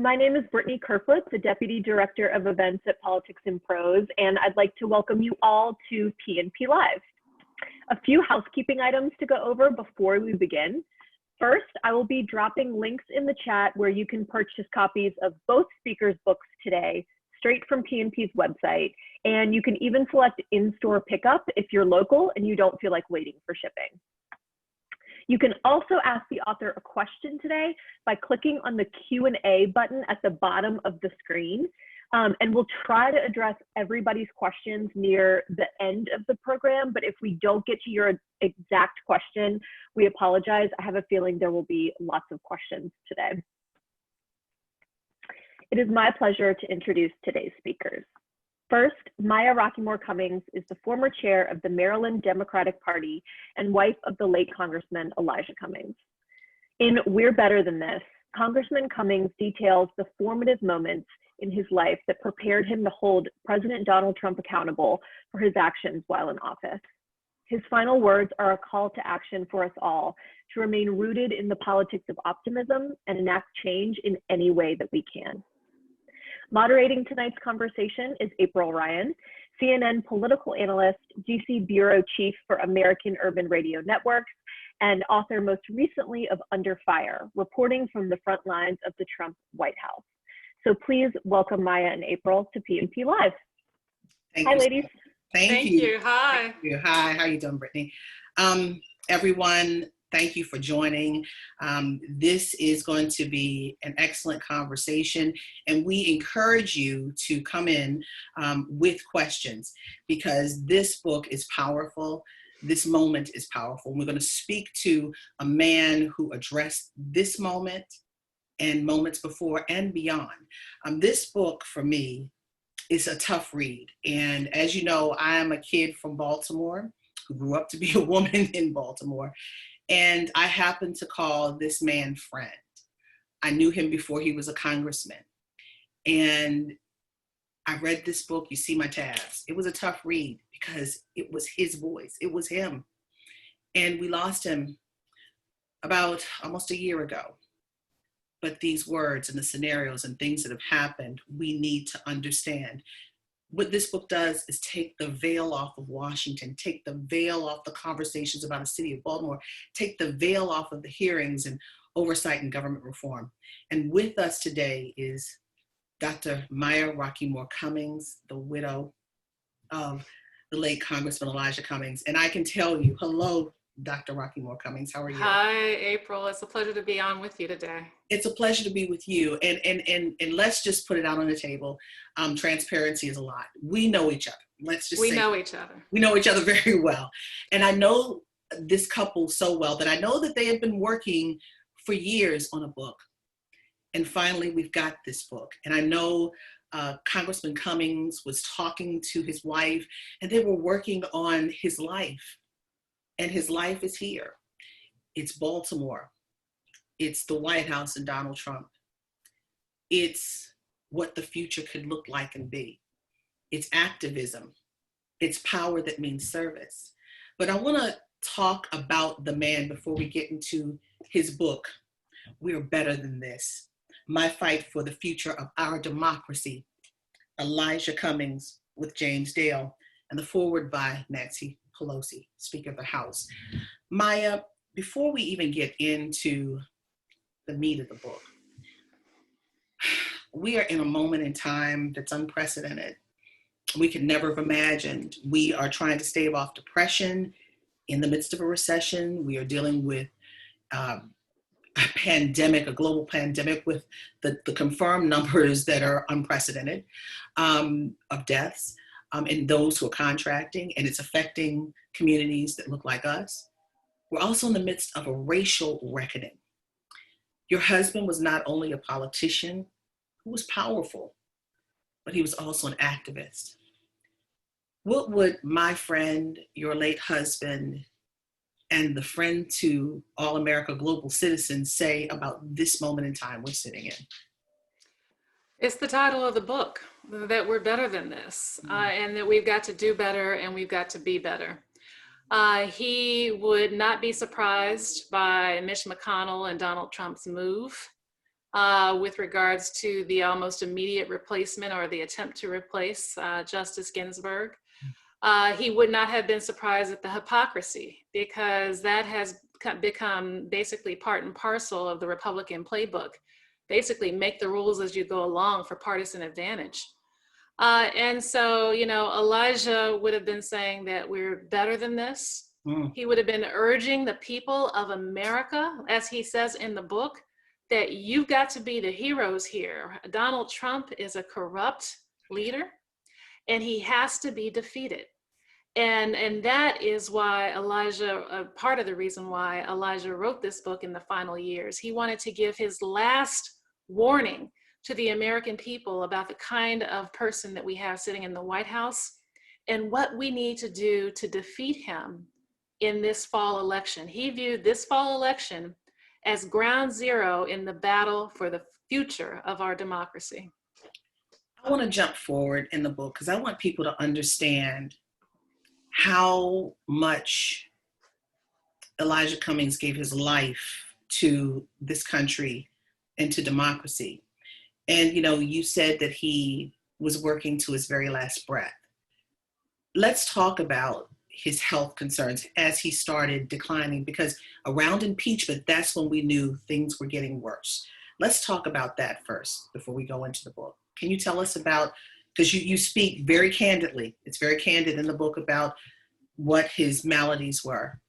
My name is Brittany Kerfoot, the Deputy Director of Events at Politics in Prose, and I'd like to welcome you all to PNP Live. A few housekeeping items to go over before we begin. First, I will be dropping links in the chat where you can purchase copies of both speakers' books today, straight from PNP's website, and you can even select in-store pickup if you're local and you don't feel like waiting for shipping. You can also ask the author a question today by clicking on the Q&A button at the bottom of the screen. And we'll try to address everybody's questions near the end of the program, but if we don't get to your exact question, we apologize. I have a feeling there will be lots of questions today. It is my pleasure to introduce today's speakers. First, Maya Rockeymoore Cummings is the former chair of the Maryland Democratic Party and wife of the late Congressman Elijah Cummings. In We're Better Than This, Congressman Cummings details the formative moments in his life that prepared him to hold President Donald Trump accountable for his actions while in office. His final words are a call to action for us all to remain rooted in the politics of optimism and enact change in any way that we can. Moderating tonight's conversation is April Ryan, CNN political analyst, DC Bureau Chief for American Urban Radio Networks, and author most recently of Under Fire, reporting from the front lines of the Trump White House. So please welcome Maya and April to PNP Live. Hi, ladies. Thank you. Hi. Thank you. Hi. How you doing, Brittany? Everyone, thank you for joining. This is going to be an excellent conversation, and we encourage you to come in with questions because this book is powerful. This moment is powerful. We're going to speak to a man who addressed this moment and moments before and beyond. This book, for me, is a tough read. And as you know, I am a kid from Baltimore who grew up to be a woman in Baltimore. And I happen to call this man friend. I knew him before he was a congressman. And I read this book, you see my tabs. It was a tough read because it was his voice, it was him. And we lost him about almost a year ago. But these words and the scenarios and things that have happened, we need to understand. What this book does is take the veil off of Washington, take the veil off the conversations about the city of Baltimore, take the veil off of the hearings and oversight and government reform. And with us today is Dr. Maya Rockeymoore Cummings, the widow of the late Congressman Elijah Cummings. And I can tell you, hello, Dr. Rockeymoore Cummings, how are you? Hi, April. It's a pleasure to be on with you today. It's a pleasure to be with you. And let's just put it out on the table. Transparency is a lot. We know each other. Let's just We know each other. We know each other very well. And I know this couple so well that I know that they have been working for years on a book. And finally, we've got this book. And I know Congressman Cummings was talking to his wife and they were working on his life. And his life is here. It's Baltimore. It's the White House and Donald Trump. It's what the future could look like and be. It's activism. It's power that means service. But I want to talk about the man before we get into his book, We're Better Than This, My Fight for the Future of Our Democracy, Elijah Cummings with James Dale, and the foreword by Nancy Pelosi, Speaker of the House. Maya, before we even get into the meat of the book, we are in a moment in time that's unprecedented. We could never have imagined. We are trying to stave off depression in the midst of a recession. We are dealing with a pandemic, a global pandemic with the confirmed numbers that are unprecedented of deaths. And those who are contracting, and it's affecting communities that look like us. We're also in the midst of a racial reckoning. Your husband was not only a politician who was powerful, but he was also an activist. What would my friend, your late husband, and the friend to All America Global Citizens say about this moment in time we're sitting in? It's the title of the book, that we're better than this, and that we've got to do better and we've got to be better. He would not be surprised by Mitch McConnell and Donald Trump's move with regards to the almost immediate replacement or the attempt to replace Justice Ginsburg. He would not have been surprised at the hypocrisy, because that has become basically part and parcel of the Republican playbook. Basically make the rules as you go along for partisan advantage. And so, Elijah would have been saying that we're better than this. He would have been urging the people of America, as he says in the book, that you've got to be the heroes here. Donald Trump is a corrupt leader, and he has to be defeated. And that is why Elijah, part of the reason why Elijah wrote this book in the final years. He wanted to give his last warning to the American people about the kind of person that we have sitting in the White House and what we need to do to defeat him in this fall election. He viewed this fall election as ground zero in the battle for the future of our democracy. I want to jump forward in the book because I want people to understand how much Elijah Cummings gave his life to this country and to democracy. And, you said that he was working to his very last breath. Let's talk about his health concerns as he started declining, because around impeachment, that's when we knew things were getting worse. Let's talk about that first before we go into the book. Can you tell us about, because you speak very candidly, it's very candid in the book about what his maladies were.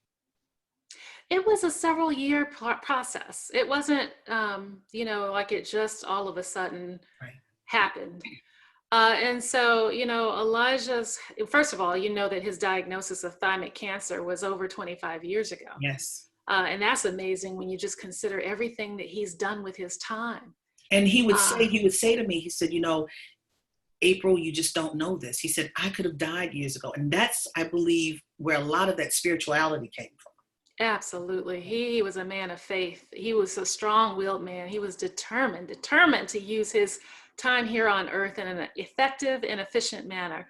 It was a several year process. It wasn't, like it just all of a sudden happened. And so, Elijah's, first of all, that his diagnosis of thymic cancer was over 25 years ago. Yes. And that's amazing when you just consider everything that he's done with his time. And he would say to me, he said, April, you just don't know this. He said, I could have died years ago. And that's, I believe, where a lot of that spirituality came from. Absolutely. He was a man of faith. He was a strong-willed man. He was determined to use his time here on earth in an effective and efficient manner.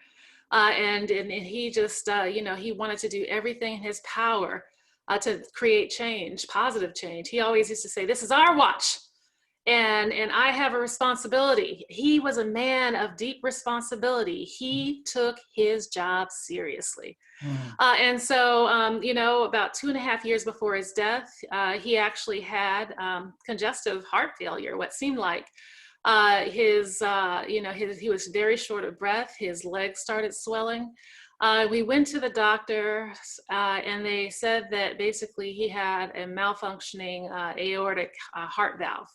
And he just, he wanted to do everything in his power to create change, positive change. He always used to say, this is our watch. And I have a responsibility. He was a man of deep responsibility. He took his job seriously. And so, about 2.5 years before his death, he actually had congestive heart failure, what seemed like. He was very short of breath. His legs started swelling. We went to the doctor and they said that basically he had a malfunctioning aortic heart valve.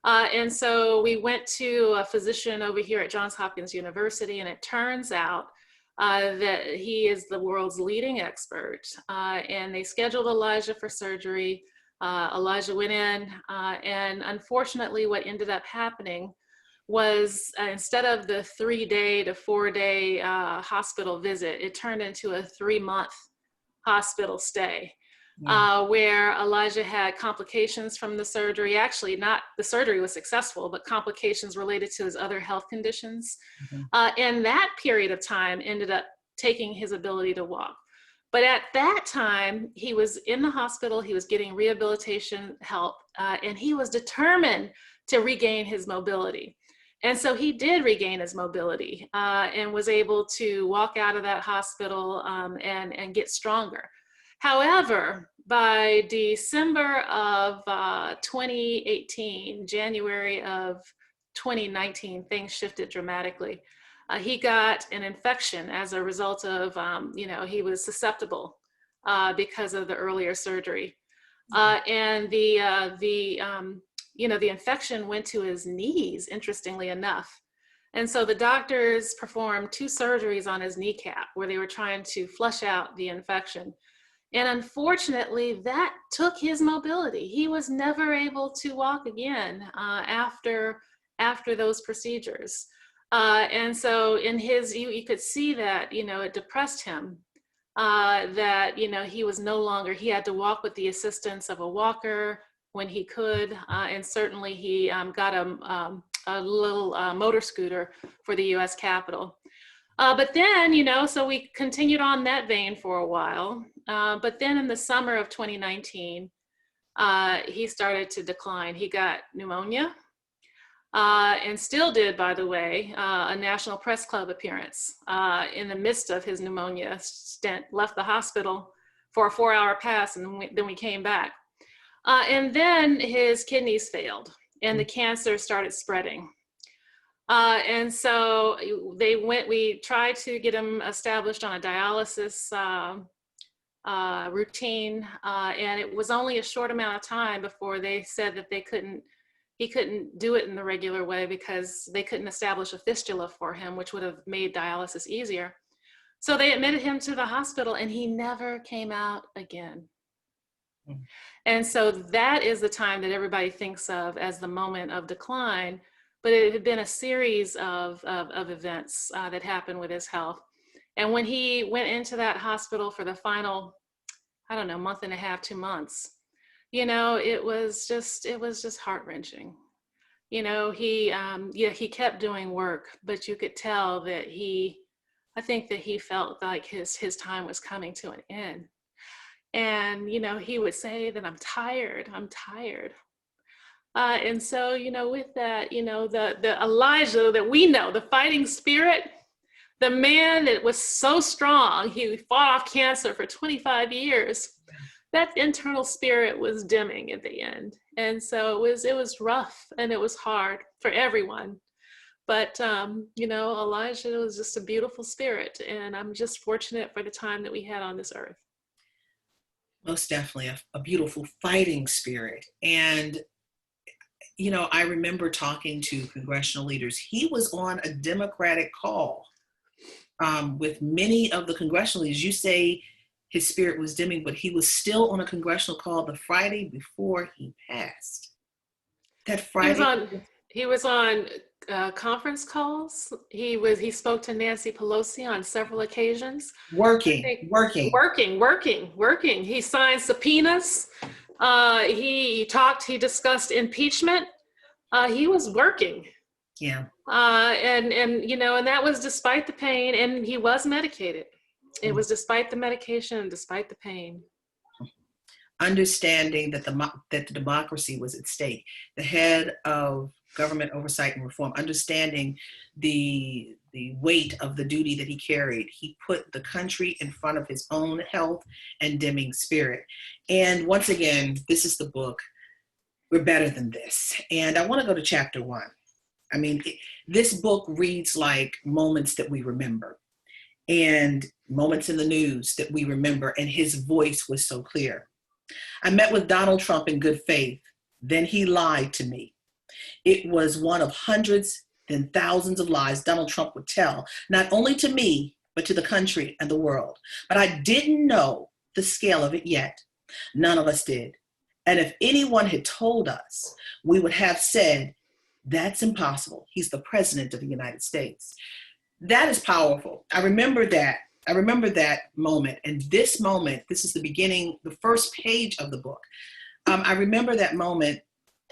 And so we went to a physician over here at Johns Hopkins University, and it turns out that he is the world's leading expert. And they scheduled Elijah for surgery. Elijah went in, and unfortunately what ended up happening was instead of the 3-day to 4-day hospital visit, it turned into a 3-month hospital stay. Where Elijah had complications from the surgery. Actually, not the surgery was successful, but complications related to his other health conditions. And that period of time ended up taking his ability to walk. But at that time, he was in the hospital, he was getting rehabilitation help, and he was determined to regain his mobility. And so he did regain his mobility and was able to walk out of that hospital and get stronger. However, by December of 2018, January of 2019, things shifted dramatically. He got an infection as a result of, he was susceptible because of the earlier surgery. And the infection went to his knees, interestingly enough. And so the doctors performed 2 surgeries on his kneecap where they were trying to flush out the infection. And unfortunately, that took his mobility. He was never able to walk again after those procedures. And so in his, you could see that, it depressed him, that, he was no longer, he had to walk with the assistance of a walker when he could. And certainly he got a little motor scooter for the US Capitol. But then, so we continued on that vein for a while. But then in the summer of 2019, he started to decline. He got pneumonia, and still did, by the way, a National Press Club appearance in the midst of his pneumonia stint, left the hospital for a 4-hour pass, and then we came back. And then his kidneys failed, and the cancer started spreading. And so we tried to get him established on a dialysis routine, and it was only a short amount of time before they said that he couldn't do it in the regular way because they couldn't establish a fistula for him, which would have made dialysis easier. So they admitted him to the hospital, and he never came out again. And so that is the time that everybody thinks of as the moment of decline, but it had been a series of events that happened with his health. And when he went into that hospital for the final, I don't know, month and a half, 2 months, you know, it was just heart-wrenching. You know, he kept doing work, but you could tell that I think that he felt like his time was coming to an end. And, you know, he would say that I'm tired. And so, you know, with that, you know, the Elijah that we know, the fighting spirit, the man that was so strong, he fought off cancer for 25 years, that internal spirit was dimming at the end. And so it was rough and it was hard for everyone. But, you know, Elijah was just a beautiful spirit. And I'm just fortunate for the time that we had on this earth. Most definitely a beautiful fighting spirit. And, you know, I remember talking to congressional leaders. He was on a Democratic call with many of the congressional leaders. You say his spirit was dimming, but he was still on a congressional call the Friday before he passed. That Friday. He was on conference calls. He spoke to Nancy Pelosi on several occasions. Working. He signed subpoenas. He discussed impeachment. He was working. Yeah. And you know, and that was despite the pain, and he was medicated. It was despite the medication and despite the pain. Understanding that the democracy was at stake, the head of government oversight and reform, understanding the weight of the duty that he carried, he put the country in front of his own health and dimming spirit. And once again, this is the book, We're Better Than This. And I want to go to chapter 1. I mean, this book reads like moments that we remember and moments in the news that we remember, and his voice was so clear. I met with Donald Trump in good faith. Then he lied to me. It was one of hundreds and thousands of lies Donald Trump would tell, not only to me, but to the country and the world. But I didn't know the scale of it yet. None of us did. And if anyone had told us, we would have said, that's impossible. He's the president of the United States. That is powerful. I remember that moment. And this moment, this is the beginning, the first page of the book. I remember that moment.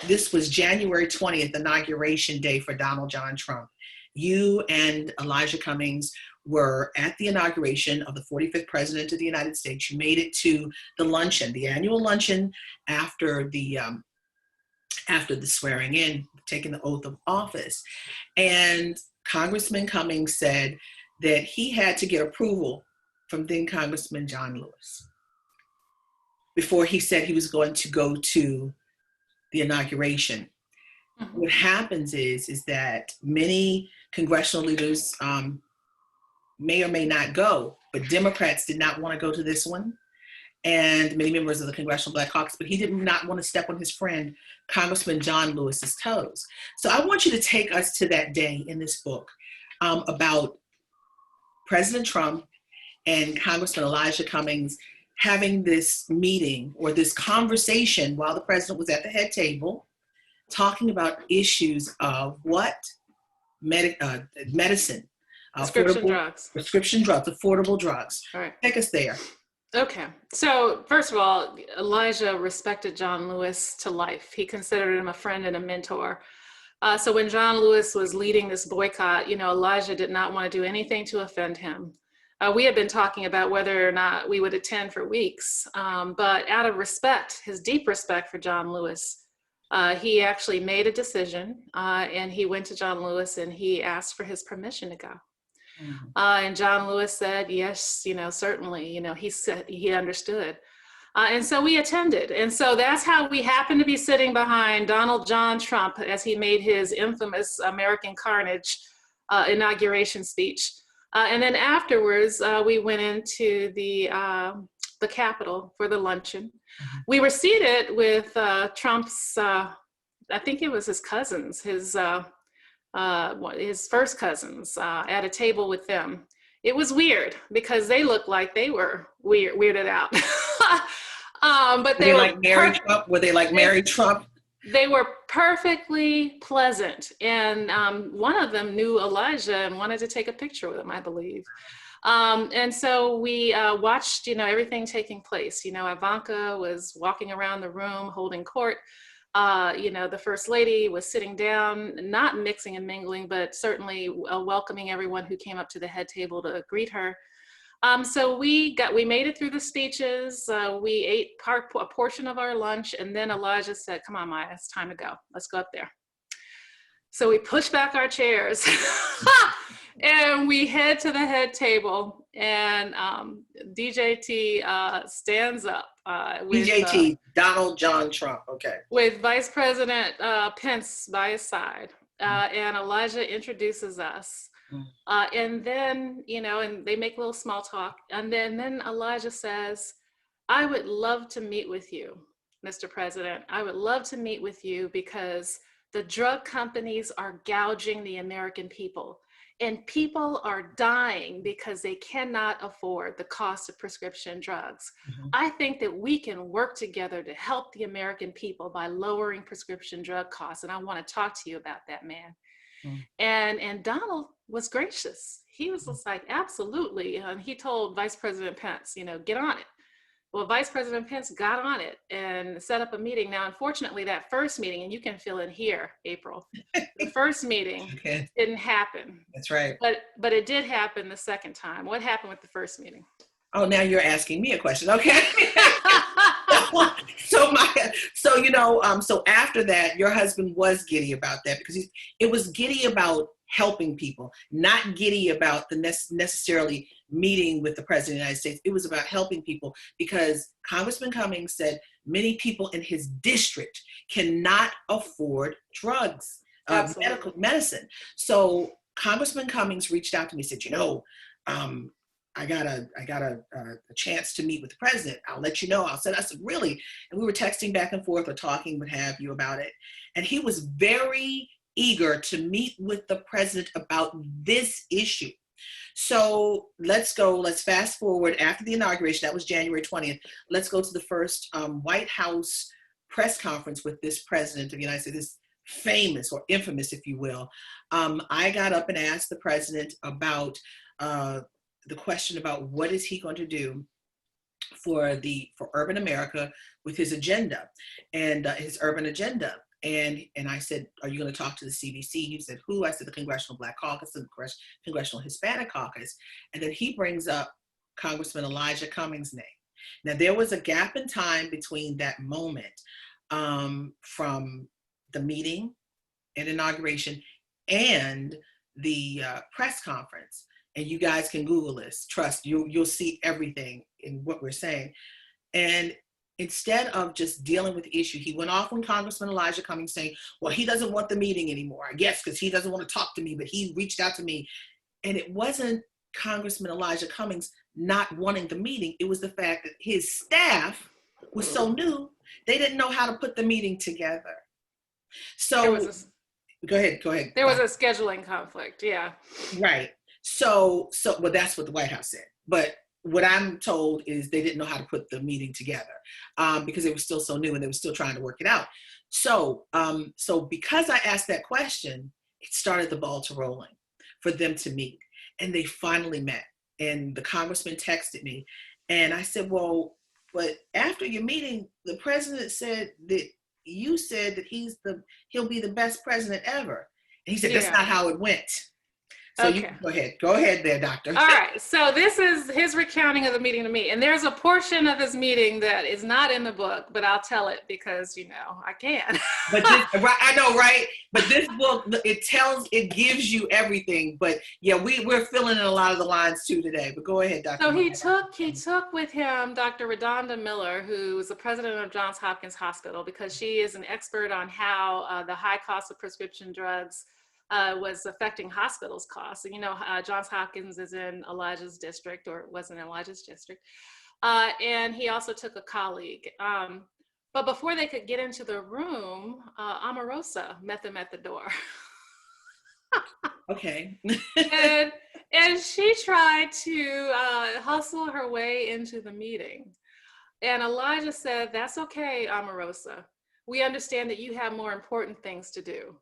This was January 20th, inauguration day for Donald John Trump. You and Elijah Cummings were at the inauguration of the 45th president of the United States. You made it to the luncheon, the annual luncheon after the swearing in, taking the oath of office. And Congressman Cummings said that he had to get approval from then Congressman John Lewis before he said he was going to go to the inauguration. Mm-hmm. What happens is that many congressional leaders may or may not go, but Democrats did not want to go to this one, and many members of the Congressional Black Caucus, but he did not want to step on his friend, Congressman John Lewis's toes. So I want you to take us to that day in this book about President Trump and Congressman Elijah Cummings having this meeting or this conversation while the president was at the head table, talking about issues of what? Medicine. Prescription drugs, affordable drugs. All right. Take us there. Okay. So first of all, Elijah respected John Lewis to life. He considered him a friend and a mentor. So when John Lewis was leading this boycott, you know, Elijah did not want to do anything to offend him. We had been talking about whether or not we would attend for weeks, but out of respect, his deep respect for John Lewis, he actually made a decision, and he went to John Lewis and he asked for his permission to go. Mhm. And John Lewis said, yes, certainly, he said he understood. And so we attended. And so that's how we happened to be sitting behind Donald John Trump as he made his infamous American Carnage inauguration speech. And then afterwards, we went into the Capitol for the luncheon. Mhm. We were seated with Trump's, I think it was his cousins, his first cousins, at a table with them. It was weird because they looked like they were weirded out. But Were they like Mary Trump? Were they like Mary Trump? They were perfectly pleasant. And one of them knew Elijah and wanted to take a picture with him, I believe. And so we watched, everything taking place. Ivanka was walking around the room holding court. The First Lady was sitting down, not mixing and mingling, but certainly welcoming everyone who came up to the head table to greet her. So we made it through the speeches. We ate a portion of our lunch, and then Elijah said, "Come on, Maya, it's time to go. Let's go up there." So we pushed back our chairs and we head to the head table, and DJT stands up. DJT, Donald John Trump, okay. With Vice President Pence by his side. And Elijah introduces us. And then, and they make a little small talk. And then Elijah says, "I would love to meet with you, Mr. President. I would love to meet with you because the drug companies are gouging the American people. And people are dying because they cannot afford the cost of prescription drugs. Mhm. I think that we can work together to help the American people by lowering prescription drug costs. And I want to talk to you about that, man." Mhm. And Donald was gracious. He was just like, absolutely. And he told Vice President Pence, get on it. Well, Vice President Pence got on it and set up a meeting. Now, unfortunately, that first meeting, and you can fill in here, April, the first meeting Okay. didn't happen. That's right. But it did happen the second time. What happened with the first meeting? Oh, now you're asking me a question. Okay. So after that, your husband was giddy about that because it was giddy about helping people, not giddy about the necessarily meeting with the President of the United States. It was about helping people because Congressman Cummings said many people in his district cannot afford drugs, medicine. So Congressman Cummings reached out to me and said, I got a chance to meet with the president. I'll let you know. I said, really? And we were texting back and forth or talking, what have you, about it. And he was very eager to meet with the president about this issue. So let's fast forward after the inauguration. That was January 20th. Let's go to the first White House press conference with this president of the United States, this famous or infamous, if you will. I got up and asked the president about the question about what is he going to do for urban America with his agenda and his urban agenda. And I said, "Are you going to talk to the CBC?" He said, "Who?" I said, "The Congressional Black Caucus and the Congressional Hispanic Caucus." And then he brings up Congressman Elijah Cummings' name. Now, there was a gap in time between that moment from the meeting and inauguration and the press conference. And you guys can Google this. Trust, you'll see everything in what we're saying. And instead of just dealing with the issue, he went off on Congressman Elijah Cummings saying, well, he doesn't want the meeting anymore, I guess, because he doesn't want to talk to me, but he reached out to me. And it wasn't Congressman Elijah Cummings not wanting the meeting. It was the fact that his staff was so new, they didn't know how to put the meeting together. So go ahead. There was a scheduling conflict, yeah. Right. So well, that's what the White House said. But what I'm told is they didn't know how to put the meeting together because it was still so new and they were still trying to work it out. So because I asked that question, it started the ball to rolling for them to meet. And they finally met. And the congressman texted me. And I said, well, but after your meeting, the president said that you said that he'll be the best president ever. And he said, that's not how it went. So you Okay. go ahead there, doctor. All right, so this is his recounting of the meeting to me. And there's a portion of his meeting that is not in the book, but I'll tell it because, I can. But this, right, I know, right? But this book, it gives you everything. But yeah, we're filling in a lot of the lines too today. But go ahead, Dr. So he took with him Dr. Redonda Miller, who is the president of Johns Hopkins Hospital, because she is an expert on how the high cost of prescription drugs was affecting hospitals' costs. And Johns Hopkins is in Elijah's district, or was in Elijah's district. And he also took a colleague. But before they could get into the room, Omarosa met them at the door. Okay. and she tried to hustle her way into the meeting. And Elijah said, "That's okay, Omarosa. We understand that you have more important things to do.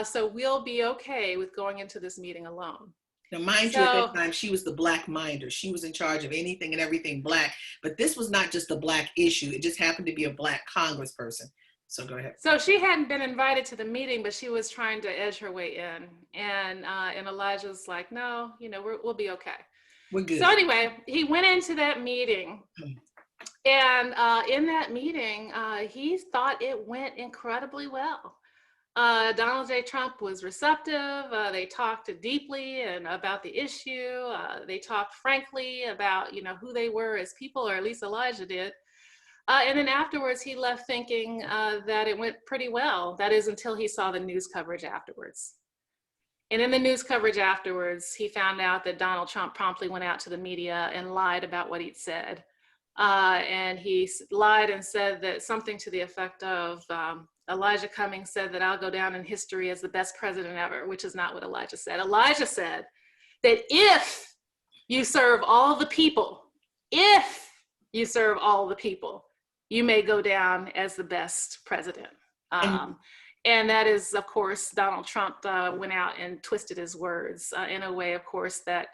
So we'll be okay with going into this meeting alone." Now, mind you, at that time, she was the Black minder. She was in charge of anything and everything Black. But this was not just a Black issue. It just happened to be a Black congressperson. So go ahead. So she hadn't been invited to the meeting, but she was trying to edge her way in. And Elijah's like, "No, we'll be okay. We're good." So anyway, he went into that meeting. And in that meeting, he thought it went incredibly well. Donald J. Trump was receptive. They talked deeply and about the issue. They talked frankly about, who they were as people, or at least Elijah did. And then afterwards, he left thinking that it went pretty well. That is, until he saw the news coverage afterwards. And in the news coverage afterwards, he found out that Donald Trump promptly went out to the media and lied about what he'd said. And he lied and said that something to the effect of, Elijah Cummings said that I'll go down in history as the best president ever, which is not what Elijah said. Elijah said that if you serve all the people, you may go down as the best president. And that is, of course, Donald Trump went out and twisted his words in a way, of course, that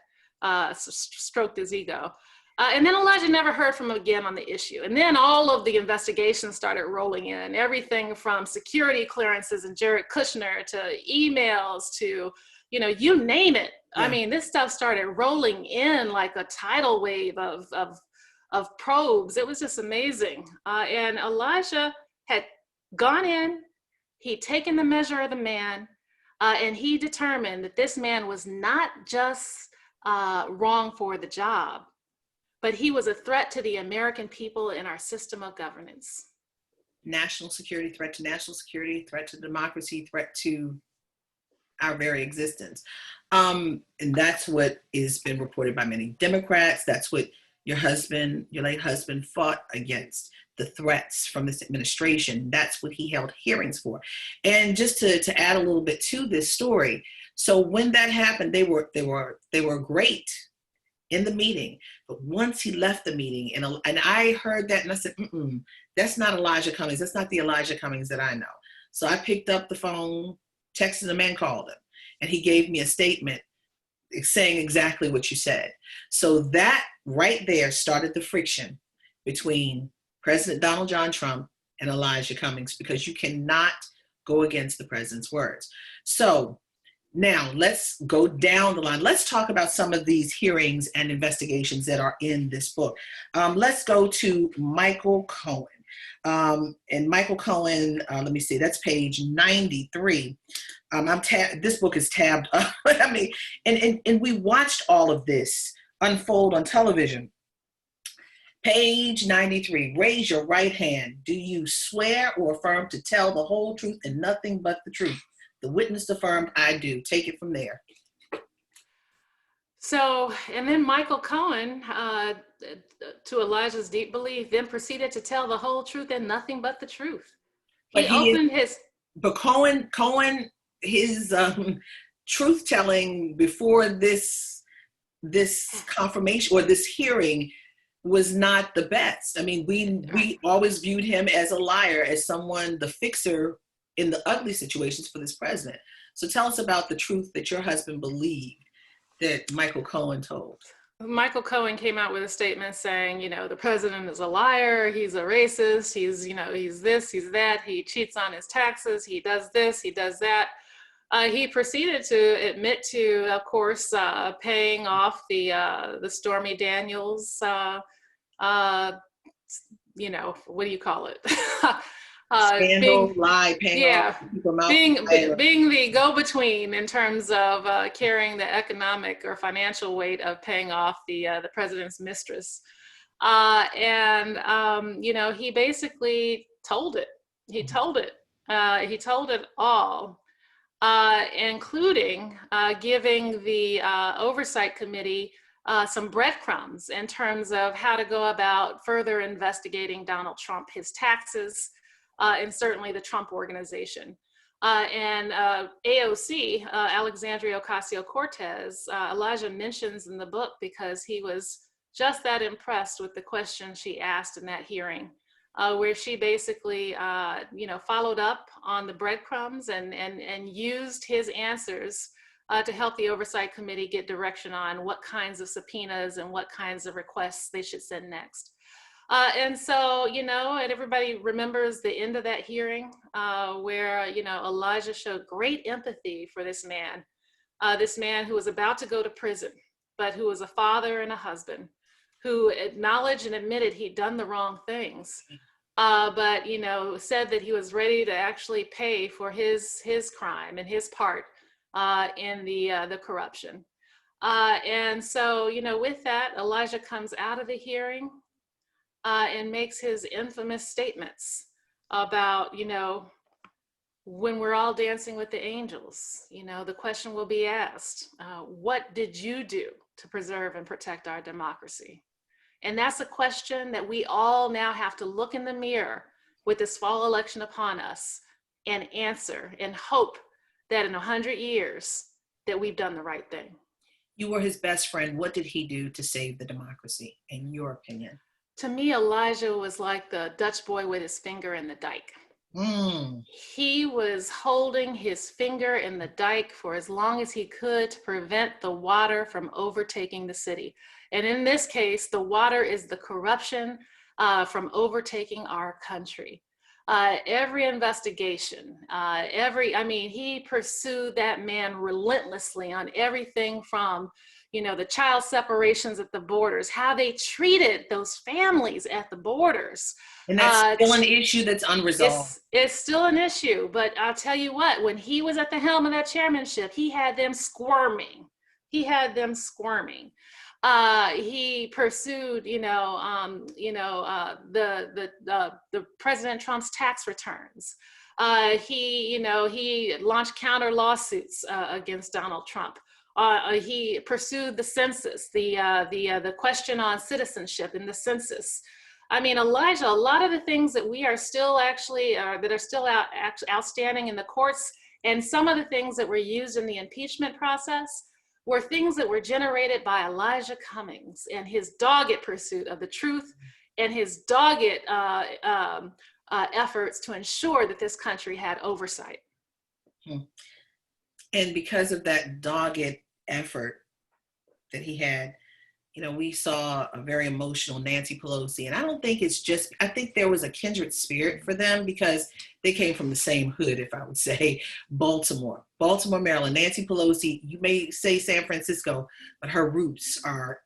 stroked his ego. And then Elijah never heard from him again on the issue. And then all of the investigations started rolling in, everything from security clearances and Jared Kushner to emails to, you name it. Yeah. I mean, this stuff started rolling in like a tidal wave of probes. It was just amazing. And Elijah had gone in, he'd taken the measure of the man, and he determined that this man was not just wrong for the job, but he was a threat to the American people and our system of governance. National security, threat to national security, threat to democracy, threat to our very existence. And that's what has been reported by many Democrats. That's what your late husband fought against, the threats from this administration. That's what he held hearings for. And just to add a little bit to this story, so when that happened, they were great in the meeting, but once he left the meeting, and I heard that, and I said, that's not Elijah Cummings. That's not the Elijah Cummings that I know. So I picked up the phone, texted him, and called him, and he gave me a statement saying exactly what you said. So that right there started the friction between President Donald John Trump and Elijah Cummings, because you cannot go against the president's words. So now let's go down the line. Let's talk about some of these hearings and investigations that are in this book. Let's go to Michael Cohen. And Michael Cohen, let me see, that's page 93. This book is tabbed up. I mean, and we watched all of this unfold on television. Page 93, raise your right hand. Do you swear or affirm to tell the whole truth and nothing but the truth? The witness affirmed, I do. Take it from there. So, and then Michael Cohen, to Elijah's deep belief, then proceeded to tell the whole truth and nothing but the truth. But Cohen, his truth-telling before this confirmation or this hearing was not the best. I mean, we always viewed him as a liar, as someone, the fixer in the ugly situations for this president. So tell us about the truth that your husband believed that Michael Cohen told. Michael Cohen came out with a statement saying, the president is a liar, he's a racist, he's this, he's that, he cheats on his taxes, he does this, he does that. He proceeded to admit to, of course, paying off the Stormy Daniels, you know, what do you call it? Scandal, lie, paying off Yeah, people mouth. being the go-between in terms of carrying the economic or financial weight of paying off the president's mistress. You know, he basically told it. He told it. He told it all, including giving the Oversight Committee some breadcrumbs in terms of how to go about further investigating Donald Trump, his taxes, and certainly the Trump Organization. AOC, Alexandria Ocasio-Cortez, Elijah mentions in the book because he was just that impressed with the question she asked in that hearing, where she basically, you know, followed up on the breadcrumbs and used his answers to help the Oversight Committee get direction on what kinds of subpoenas and what kinds of requests they should send next. And so, you know, and everybody remembers the end of that hearing where, you know, Elijah showed great empathy for this man who was about to go to prison, but who was a father and a husband, who acknowledged and admitted he'd done the wrong things, but, you know, said that he was ready to actually pay for his crime and his part in the corruption. And so, you know, with that, Elijah comes out of the hearing and makes his infamous statements about, you know, when we're all dancing with the angels, you know, the question will be asked, what did you do to preserve and protect our democracy? And that's a question that we all now have to look in the mirror with this fall election upon us and answer and hope that in 100 years that we've done the right thing. You were his best friend. What did he do to save the democracy, in your opinion? To me, Elijah was like the Dutch boy with his finger in the dike. He was holding his finger in the dike for as long as he could to prevent the water from overtaking the city. And in this case, the water is the corruption from overtaking our country. Every investigation, he pursued that man relentlessly on everything from, you know, the child separations at the borders, how they treated those families at the borders. And that's still an issue that's unresolved. It's still an issue, but I'll tell you what, when he was at the helm of that chairmanship, he had them squirming. He pursued, the President Trump's tax returns. He launched counter lawsuits against Donald Trump. He pursued the census, the question on citizenship in the census. I mean, Elijah, a lot of the things that we are still actually, that are still outstanding in the courts, and some of the things that were used in the impeachment process were things that were generated by Elijah Cummings and his dogged pursuit of the truth and his dogged efforts to ensure that this country had oversight. And because of that dogged effort that he had, you know, we saw a very emotional Nancy Pelosi. And I don't think it's just, I think there was a kindred spirit for them because they came from the same hood, if I would say, Baltimore, Maryland. Nancy Pelosi, you may say San Francisco, but her roots are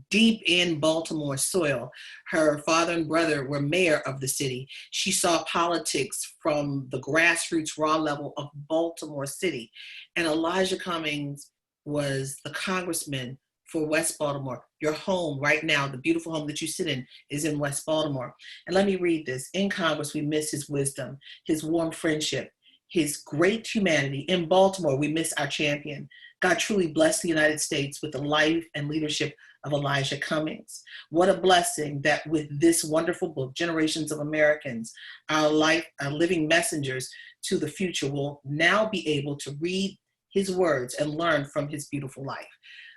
deep in Baltimore soil. Her father and brother were mayor of the city. She saw politics from the grassroots raw level of Baltimore City. And Elijah Cummings was the congressman for West Baltimore. Your home right now, the beautiful home that you sit in, is in West Baltimore. And let me read this. In Congress, we miss his wisdom, his warm friendship, his great humanity. In Baltimore, we miss our champion. God truly blessed the United States with the life and leadership of Elijah Cummings. What a blessing that with this wonderful book, Generations of Americans, our living messengers to the future, will now be able to read his words and learn from his beautiful life.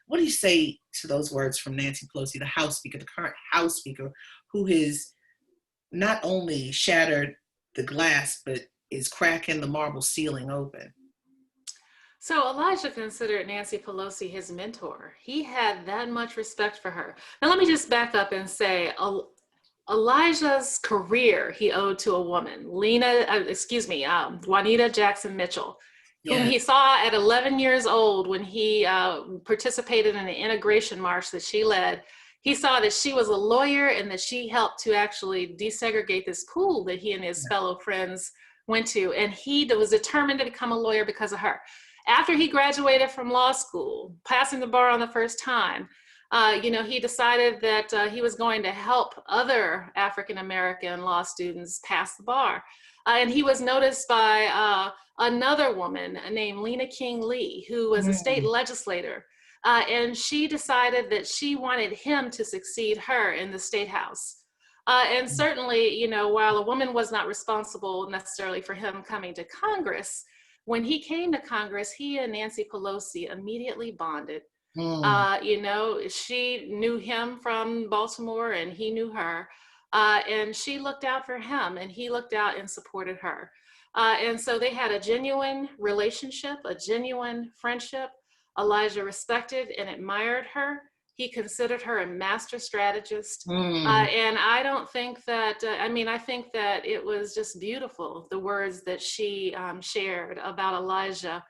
What do you say to those words from Nancy Pelosi, the House Speaker, the current House Speaker, who has not only shattered the glass, but is cracking the marble ceiling open? So Elijah considered Nancy Pelosi his mentor. He had that much respect for her. Now let me just back up and say, Elijah's career he owed to a woman, Juanita Jackson Mitchell. whom he saw at 11 years old when he participated in an integration march that she led. He saw that she was a lawyer and that she helped to actually desegregate this pool that he and his fellow friends went to. And he was determined to become a lawyer because of her. After he graduated from law school, passing the bar on the first time, he decided that he was going to help other African-American law students pass the bar. And he was noticed by another woman named Lena King Lee, who was a state legislator. And she decided that she wanted him to succeed her in the state house. And certainly, while a woman was not responsible necessarily for him coming to Congress, when he came to Congress, he and Nancy Pelosi immediately bonded. She knew him from Baltimore and he knew her. And she looked out for him and he looked out and supported her. And so they had a genuine relationship, a genuine friendship. Elijah respected and admired her. He considered her a master strategist. And I don't think that, I think that it was just beautiful, the words that she shared about Elijah,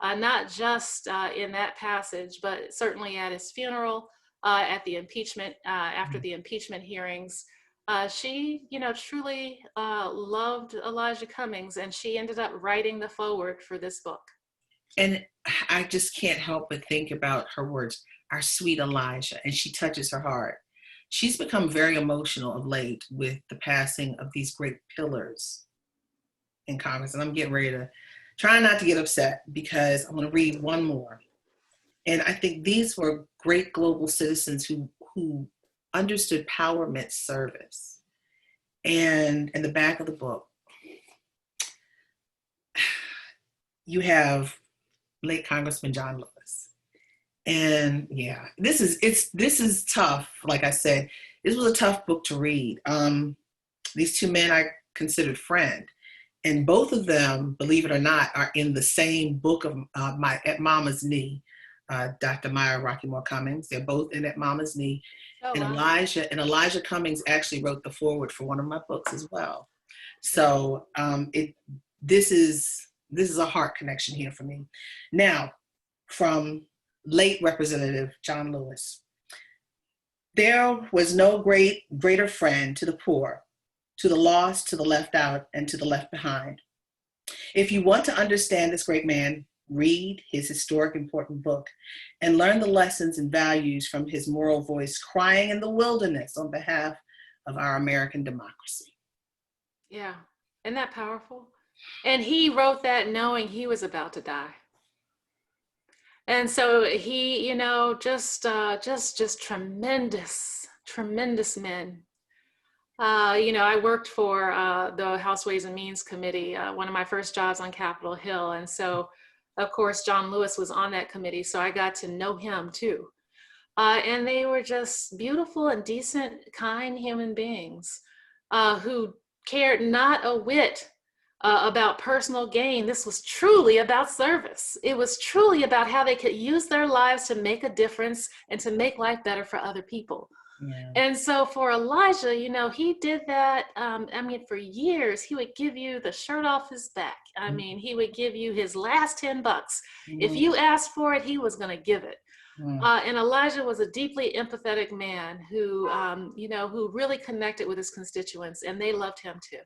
not just in that passage, but certainly at his funeral, at the impeachment, after the impeachment hearings. She, truly loved Elijah Cummings, and she ended up writing the foreword for this book. And I just can't help but think about her words, our sweet Elijah, and she touches her heart. She's become very emotional of late with the passing of these great pillars in Congress. And I'm getting ready to try not to get upset because I'm going to read one more. And I think these were great global citizens who understood power meant service. And in the back of the book, you have late Congressman John Lewis. And yeah, this is tough. Like I said, this was a tough book to read. These two men I considered friend, and both of them, believe it or not, are in the same book of At Mama's Knee, Dr. Maya Rockeymoore Cummings. They're both in At Mama's Knee. And Elijah Cummings actually wrote the foreword for one of my books as well. So this is a heart connection here for me. Now, from late Representative John Lewis, there was no greater friend to the poor, to the lost, to the left out, and to the left behind. If you want to understand this great man, read his historic important book and learn the lessons and values from his moral voice crying in the wilderness on behalf of our American democracy. Yeah, isn't that powerful? And he wrote that knowing he was about to die. And so he, just tremendous men. I worked for the House Ways and Means Committee, one of my first jobs on Capitol Hill. And so, of course, John Lewis was on that committee, so I got to know him too. And they were just beautiful and decent, kind human beings who cared not a whit about personal gain. This was truly about service. It was truly about how they could use their lives to make a difference and to make life better for other people. Yeah. And so for Elijah, he did that. For years, he would give you the shirt off his back. He would give you his last $10. If you asked for it, he was going to give it. And Elijah was a deeply empathetic man who really connected with his constituents, and they loved him too.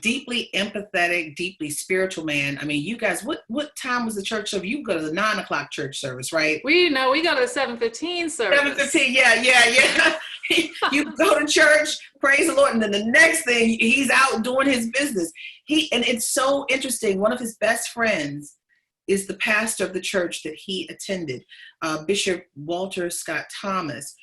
Deeply empathetic, deeply spiritual man. You guys, what time was the church service? You go to the 9 o'clock church service, right? We go to the 7:15 service. 7:15, yeah. You go to church, praise the Lord, and then the next thing, he's out doing his business. And it's so interesting. One of his best friends is the pastor of the church that he attended, Bishop Walter Scott Thomas,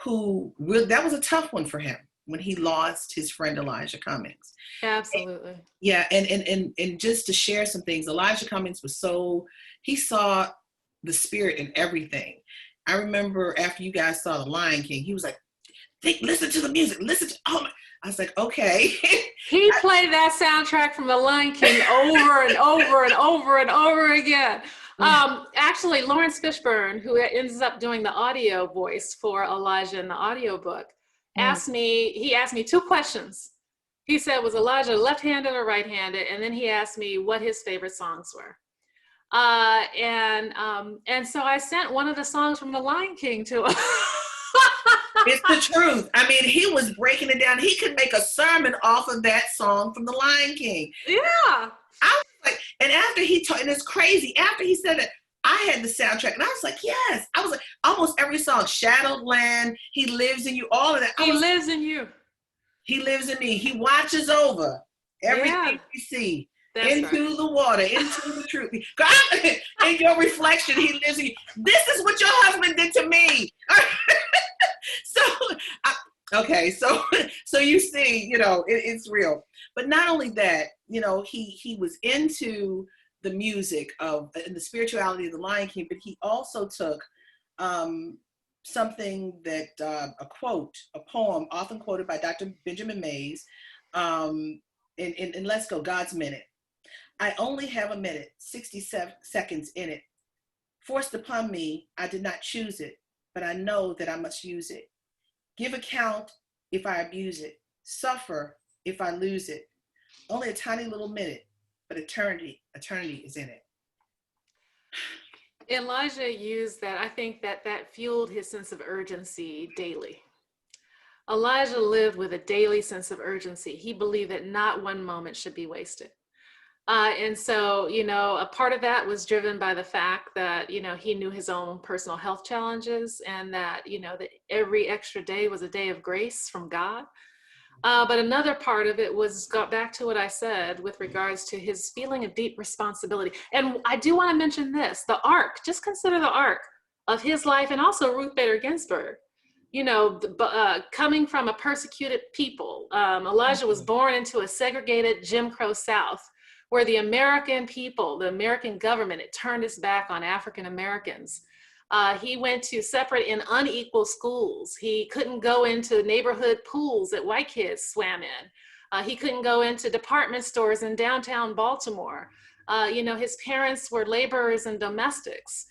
that was a tough one for him when he lost his friend Elijah Cummings. Absolutely. And just to share some things, Elijah Cummings he saw the spirit in everything. I remember after you guys saw The Lion King, he was like, listen to the music, I was like, okay. He played that soundtrack from The Lion King over and over and over and over again. Actually, Lawrence Fishburne, who ends up doing the audio voice for Elijah in the audiobook, asked me 2 questions. He said, was Elijah left-handed or right-handed? And then he asked me what his favorite songs were. And so I sent one of the songs from The Lion King to him. It's the truth. I mean, he was breaking it down. He could make a sermon off of that song from The Lion King. Yeah. I was like, and after he told, and it's crazy, after he said it, I had the soundtrack, and I was like, yes. I was like, almost every song, Shadowed Land, He Lives in You, all of that. He lives in you. He lives in me. He watches over everything we see. That's into right. the water, into the truth. God, in your reflection, he lives in you. This is what your husband did to me. So you see, it's real. But not only that, he was into the music and the spirituality of the Lion King, but he also took something that a poem often quoted by Dr. Benjamin Mays in Let's Go, God's Minute. I only have a minute, 67 seconds in it. Forced upon me, I did not choose it, but I know that I must use it. Give account if I abuse it. Suffer if I lose it. Only a tiny little minute, but eternity is in it. Elijah used that. I think that fueled his sense of urgency daily. Elijah lived with a daily sense of urgency. He believed that not one moment should be wasted. And so, a part of that was driven by the fact that, he knew his own personal health challenges, and that, that every extra day was a day of grace from God. But another part of it got back to what I said with regards to his feeling of deep responsibility. And I do want to mention this, the arc, just consider the arc of his life, and also Ruth Bader Ginsburg. Coming from a persecuted people, Elijah was born into a segregated Jim Crow South, where the American people, the American government, it turned its back on African Americans. He went to separate and unequal schools. He couldn't go into neighborhood pools that white kids swam in. He couldn't go into department stores in downtown Baltimore. His parents were laborers and domestics.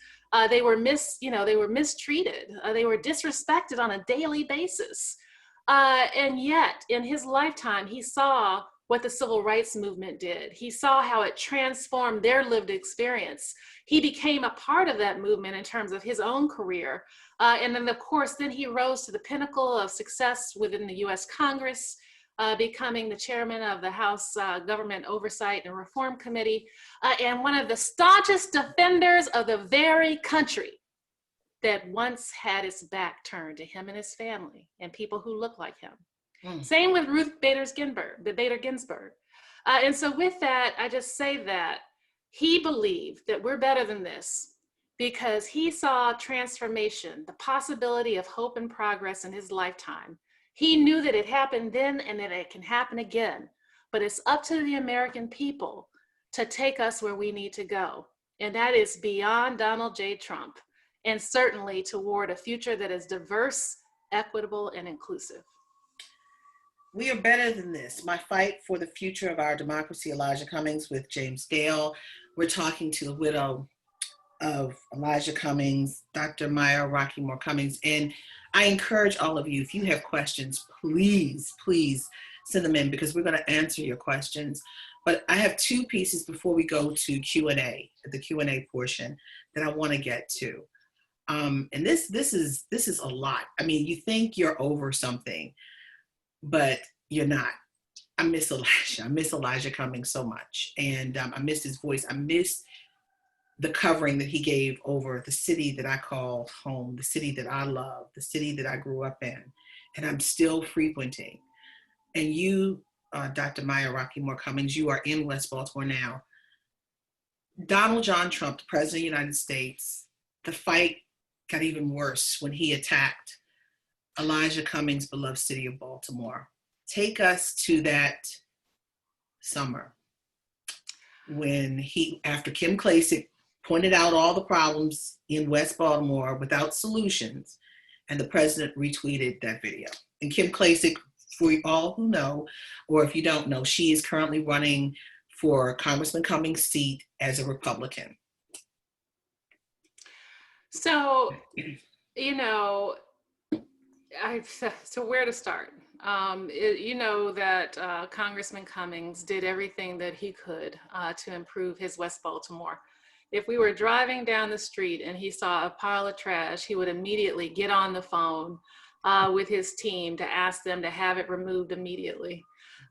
They were mistreated. They were disrespected on a daily basis. And yet, in his lifetime, he saw what the civil rights movement did. He saw how it transformed their lived experience. He became a part of that movement in terms of his own career. And then, of course, then he rose to the pinnacle of success within the US Congress, becoming the chairman of the House Government Oversight and Reform Committee, and one of the staunchest defenders of the very country that once had its back turned to him and his family and people who look like him. Same with Ruth Bader Ginsburg. And so with that, I just say that he believed that we're better than this because he saw transformation, the possibility of hope and progress in his lifetime. He knew that it happened then and that it can happen again, but it's up to the American people to take us where we need to go. And that is beyond Donald J. Trump, and certainly toward a future that is diverse, equitable, and inclusive. We are better than this. My fight for the future of our democracy, Elijah Cummings with James Dale. We're talking to the widow of Elijah Cummings, Dr. Maya Rockeymoore Cummings. And I encourage all of you, if you have questions, please send them in because we're going to answer your questions. But I have two pieces before we go to Q&A, the Q&A portion that I want to get to. And this is a lot. I mean, you think you're over something, but you're not. I miss Elijah. I miss Elijah Cummings so much. And I miss his voice. I miss the covering that he gave over the city that I call home, the city that I love, the city that I grew up in, and I'm still frequenting. And you, Dr. Maya Rockeymoore Cummings, you are in West Baltimore now. Donald John Trump, the President of the United States, the fight got even worse when he attacked Elijah Cummings' beloved city of Baltimore. Take us to that summer when after Kim Klacik pointed out all the problems in West Baltimore without solutions, and the president retweeted that video. And Kim Klacik, for all who know, or if you don't know, she is currently running for Congressman Cummings' seat as a Republican. So, so where to start? That Congressman Cummings did everything that he could to improve his West Baltimore. if we were driving down the street and he saw a pile of trash, he would immediately get on the phone with his team to ask them to have it removed immediately.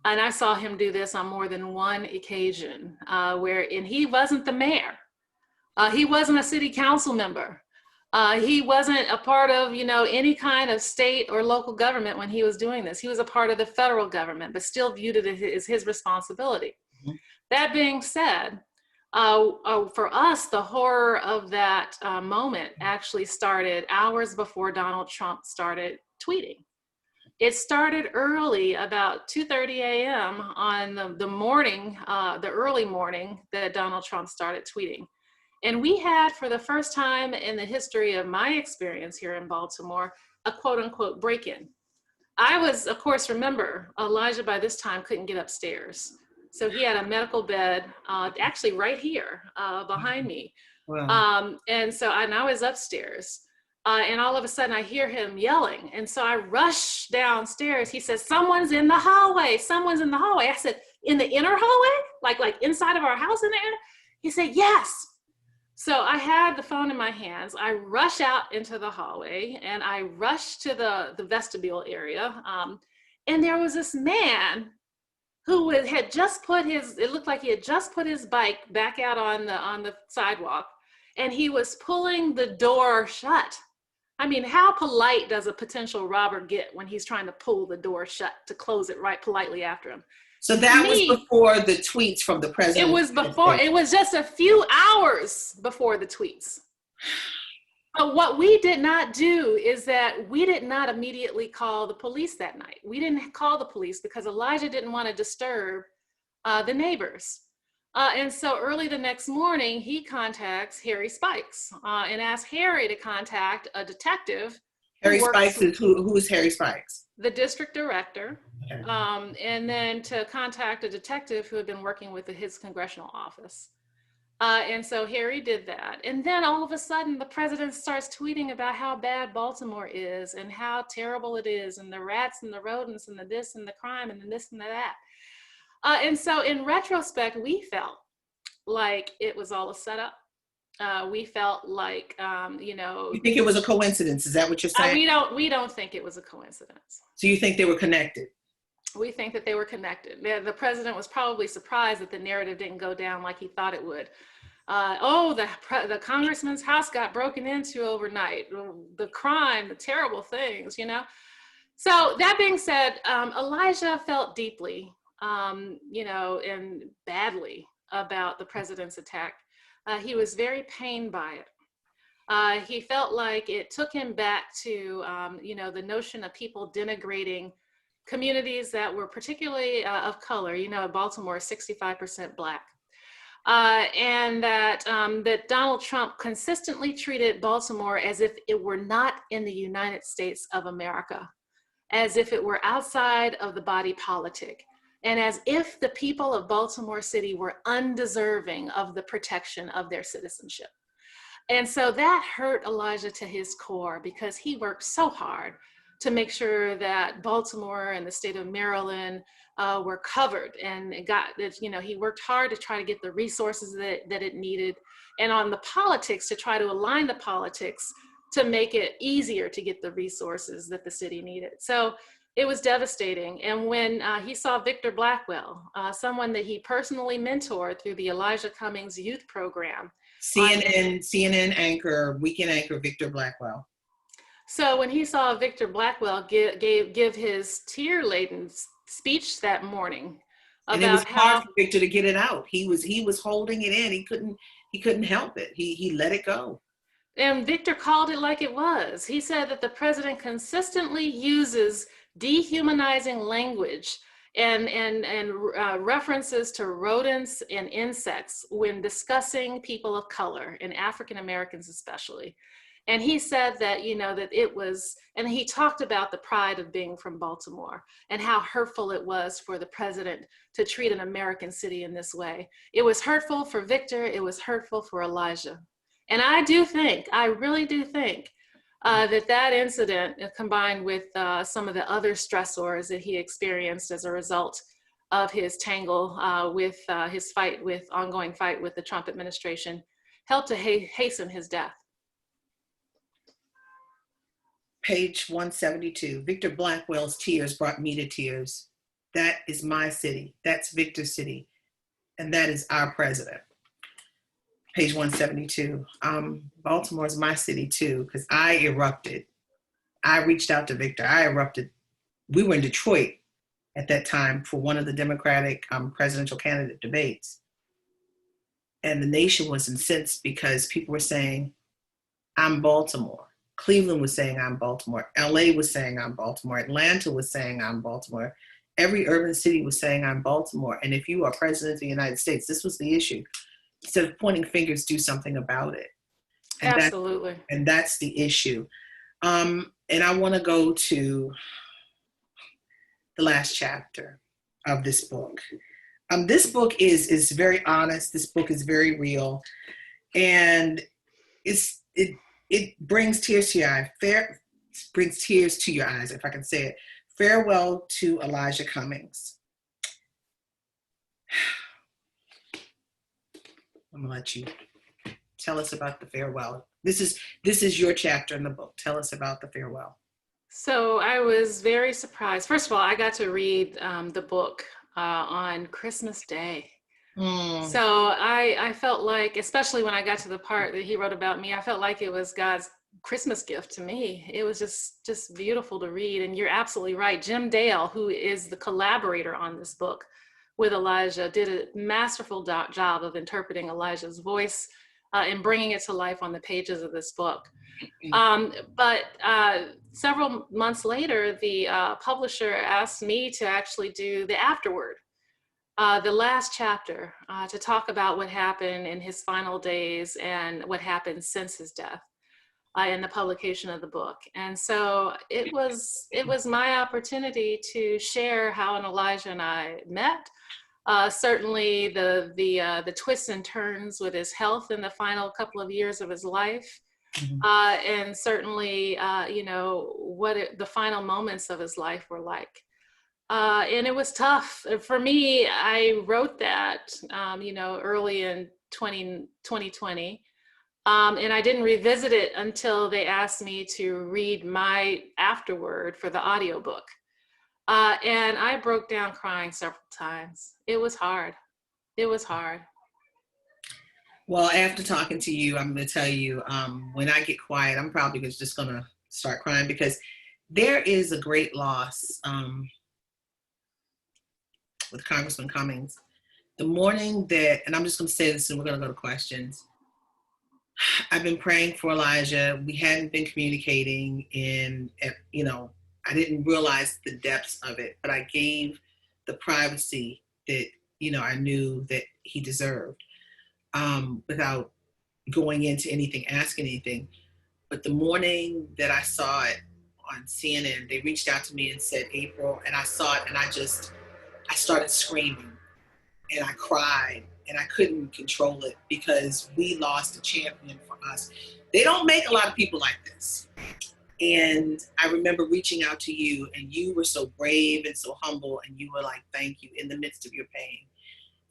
And I saw him do this on more than one occasion and he wasn't the mayor. He wasn't a city council member. He wasn't a part of, any kind of state or local government when he was doing this. He was a part of the federal government, but still viewed it as his responsibility. Mm-hmm. That being said, for us, the horror of that moment actually started hours before Donald Trump started tweeting. It started early, about 2:30 a.m. on the early morning that Donald Trump started tweeting. And we had, for the first time in the history of my experience here in Baltimore, a quote unquote break-in. I was, of course, remember, Elijah by this time couldn't get upstairs. So he had a medical bed actually right here behind me. Wow. And I was upstairs. And all of a sudden I hear him yelling. And so I rush downstairs. He says, someone's in the hallway. Someone's in the hallway. I said, in the inner hallway? Like inside of our house in there? He said, yes. So I had the phone in my hands. I rush out into the hallway and I rush to the vestibule area. And there was this man who had just it looked like he had just put his bike back out on the sidewalk, and he was pulling the door shut. I mean, how polite does a potential robber get when he's trying to pull the door shut to close it right politely after him? So that was before the tweets from the president. It was just a few hours before the tweets. But what we did not do is that we did not immediately call the police that night. We didn't call the police because Elijah didn't want to disturb the neighbors. And so early the next morning, he contacts Harry Spikes and asks Harry to contact a detective. Harry Spikes is who is Harry Spikes? The district director. Okay. And then to contact a detective who had been working with his congressional office. And so Harry did that. And then all of a sudden, the president starts tweeting about how bad Baltimore is and how terrible it is, and the rats and the rodents and the this and the crime and the this and the that. And so in retrospect, we felt like it was all a setup. We felt like, You think it was a coincidence? Is that what you're saying? We don't think it was a coincidence. So you think they were connected? We think that they were connected. The president was probably surprised that the narrative didn't go down like he thought it would. The congressman's house got broken into overnight. The crime, the terrible things, So that being said, Elijah felt deeply, and badly about the president's attack. He was very pained by it. He felt like it took him back to, the notion of people denigrating communities that were particularly of color. Baltimore is 65% Black. And that Donald Trump consistently treated Baltimore as if it were not in the United States of America, as if it were outside of the body politic, and as if the people of Baltimore City were undeserving of the protection of their citizenship. And so that hurt Elijah to his core, because he worked so hard to make sure that Baltimore and the state of Maryland were covered, and he worked hard to try to get the resources that it needed, and on the politics to try to align the politics to make it easier to get the resources that the city needed. So it was devastating. And when he saw Victor Blackwell, someone that he personally mentored through the Elijah Cummings youth program. CNN anchor, weekend anchor, Victor Blackwell. So when he saw Victor Blackwell give his tear-laden speech that morning and it was hard for Victor to get it out. He was holding it in. He couldn't help it. He let it go. And Victor called it like it was. He said that the president consistently uses dehumanizing language and references to rodents and insects when discussing people of color, and African Americans especially. And he said that, that it was, and he talked about the pride of being from Baltimore and how hurtful it was for the president to treat an American city in this way. It was hurtful for Victor. It was hurtful for Elijah. And I really do think that incident, combined with some of the other stressors that he experienced as a result of his tangle with his ongoing fight with the Trump administration, helped to hasten his death. Page 172, Victor Blackwell's tears brought me to tears. That is my city. That's Victor's city. And that is our president. Page 172, Baltimore is my city too, because I erupted. I reached out to Victor. I erupted. We were in Detroit at that time for one of the Democratic presidential candidate debates. And the nation was incensed because people were saying, I'm Baltimore. Cleveland was saying, I'm Baltimore. LA was saying, I'm Baltimore. Atlanta was saying, I'm Baltimore. Every urban city was saying, I'm Baltimore. And if you are president of the United States, this was the issue. Instead of pointing fingers, do something about it. And Absolutely. That's the issue. And I want to go to the last chapter of this book. This book is very honest. This book is very real, and it brings tears to your eye. Brings tears to your eyes, if I can say it. Farewell to Elijah Cummings. I'm gonna let you tell us about the farewell. This is your chapter in the book. Tell us about the farewell. So I was very surprised. First of all, I got to read the book on Christmas Day. So I felt like, especially when I got to the part that he wrote about me, I felt like it was God's Christmas gift to me. It was just beautiful to read. And you're absolutely right. Jim Dale, who is the collaborator on this book with Elijah, did a masterful job of interpreting Elijah's voice and bringing it to life on the pages of this book. But several months later, the publisher asked me to actually do the afterword, the last chapter, to talk about what happened in his final days and what happened since his death in the publication of the book. And so it was my opportunity to share how Elijah and I met. Certainly the twists and turns with his health in the final couple of years of his life. And certainly, what the final moments of his life were like. And it was tough. For me, I wrote that, early in 2020. And I didn't revisit it until they asked me to read my afterword for the audiobook. And I broke down crying several times. It was hard. It was hard. Well, after talking to you, I'm going to tell you, when I get quiet, I'm probably just going to start crying, because there is a great loss with Congressman Cummings. The morning that, and I'm just going to say this and we're going to go to questions. I've been praying for Elijah. We hadn't been communicating, and, I didn't realize the depths of it, but I gave the privacy that, I knew that he deserved. Without going into anything, asking anything. But the morning that I saw it on CNN, they reached out to me and said, April, and I saw it, and I started screaming, and I cried, and I couldn't control it, because we lost a champion for us. They don't make a lot of people like this. And I remember reaching out to you, and you were so brave and so humble, and you were like, thank you, in the midst of your pain.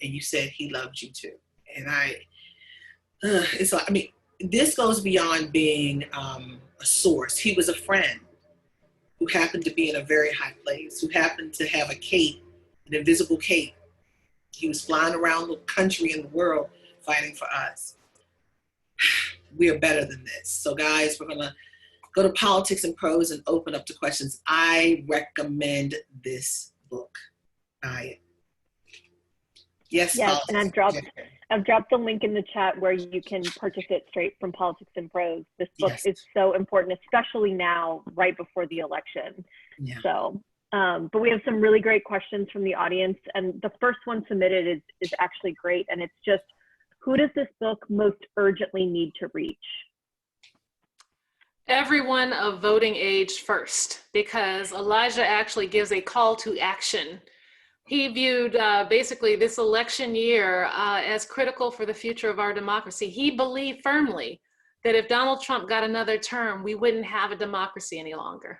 And you said he loved you too. And it's like, this goes beyond being a source. He was a friend who happened to be in a very high place, who happened to have a cape, an invisible cape. He was flying around the country and the world fighting for us. We are better than this. So guys, we're gonna go to Politics and Prose and open up to questions. I recommend this book. Yes, and I've dropped the link in the chat where you can purchase it straight from Politics and Prose. This book is so important, especially now, right before the election. Yeah. So, but we have some really great questions from the audience, and the first one submitted is actually great, and it's just, who does this book most urgently need to reach? Everyone of voting age first, because Elijah actually gives a call to action. He viewed basically this election year as critical for the future of our democracy. He believed firmly that if Donald Trump got another term, we wouldn't have a democracy any longer.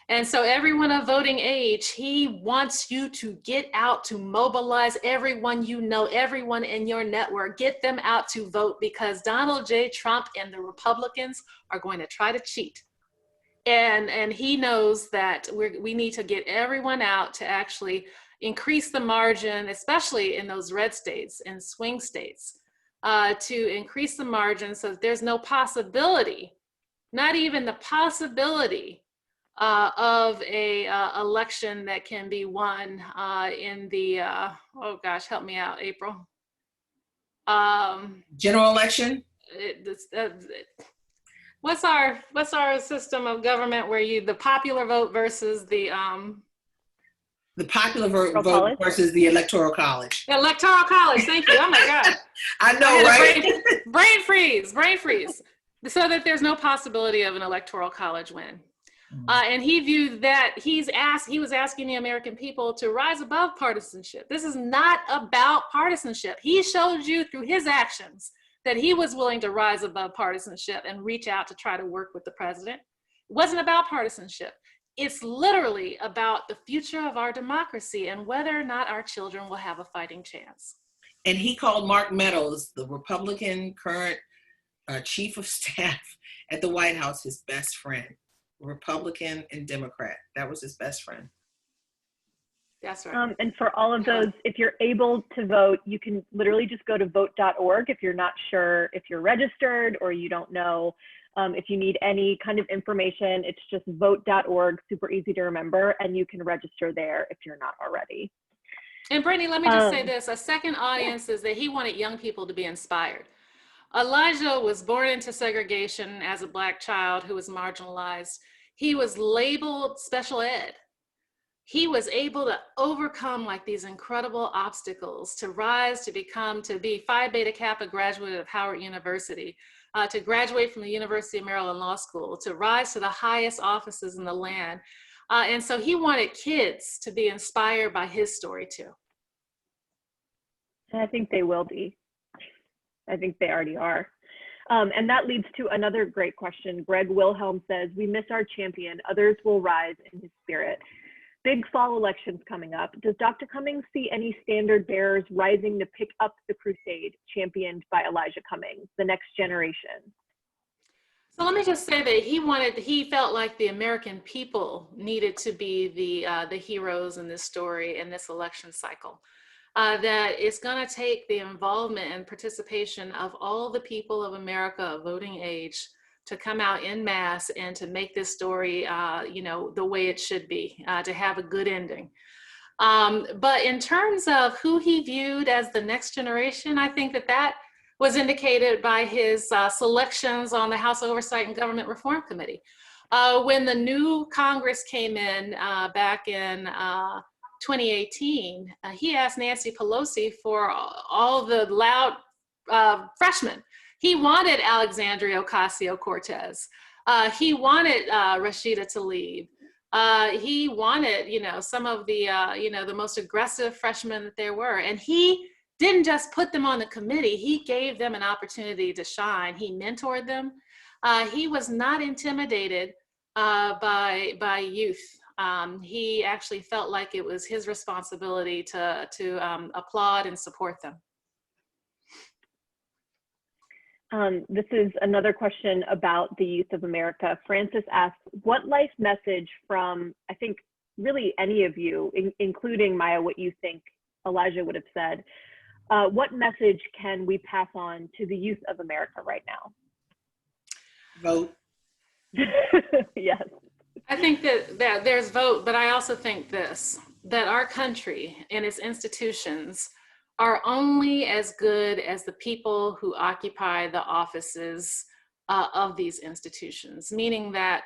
And so everyone of voting age, he wants you to get out, to mobilize everyone you know, everyone in your network, get them out to vote, because Donald J. Trump and the Republicans are going to try to cheat. And he knows that we need to get everyone out to actually increase the margin, especially in those red states and swing states, to increase the margin so that there's no possibility, not even the possibility of a election that can be won in the, oh gosh, help me out, April. General election? What's our system of government where the popular vote versus the popular vote versus the electoral college. The electoral college, thank you. Oh my God. I know, right? Brain freeze. So that there's no possibility of an electoral college win. And he viewed that, he was asking the American people to rise above partisanship. This is not about partisanship. He showed you through his actions that he was willing to rise above partisanship and reach out to try to work with the president. It wasn't about partisanship. It's literally about the future of our democracy and whether or not our children will have a fighting chance. And he called Mark Meadows, the Republican current chief of staff at the White House, his best friend. Republican and Democrat. That was his best friend. That's right. And for all of those, if you're able to vote, you can literally just go to vote.org if you're not sure if you're registered or you don't know. If you need any kind of information, it's just vote.org, super easy to remember, and you can register there if you're not already. And Brittany, let me just say this. A second audience is that he wanted young people to be inspired. Elijah was born into segregation as a Black child who was marginalized. He was labeled special ed. He was able to overcome like these incredible obstacles to rise, to be Phi Beta Kappa graduate of Howard University, to graduate from the University of Maryland Law School, to rise to the highest offices in the land. And so he wanted kids to be inspired by his story too. And I think they will be. I think they already are. And that leads to another great question. Greg Wilhelm says, we miss our champion. Others will rise in his spirit. Big fall elections coming up. Does Dr. Cummings see any standard bearers rising to pick up the crusade championed by Elijah Cummings, the next generation? So let me just say that he felt like the American people needed to be the heroes in this story, in this election cycle. That it's going to take the involvement and participation of all the people of America of voting age to come out en masse and to make this story, the way it should be, to have a good ending. But in terms of who he viewed as the next generation, I think that was indicated by his selections on the House Oversight and Government Reform Committee. When the new Congress came in back in 2018, he asked Nancy Pelosi for all the loud freshmen. He wanted Alexandria Ocasio-Cortez. He wanted Rashida Tlaib. He wanted, some of the, the most aggressive freshmen that there were. And he didn't just put them on the committee, he gave them an opportunity to shine. He mentored them. He was not intimidated by youth. He actually felt like it was his responsibility to applaud and support them. This is another question about the youth of America. Francis asks, what life message from, I think, really any of you, including Maya, what you think Elijah would have said, what message can we pass on to the youth of America right now? Vote. Yes. I think that there's vote, but I also think that our country and its institutions are only as good as the people who occupy the offices of these institutions, meaning that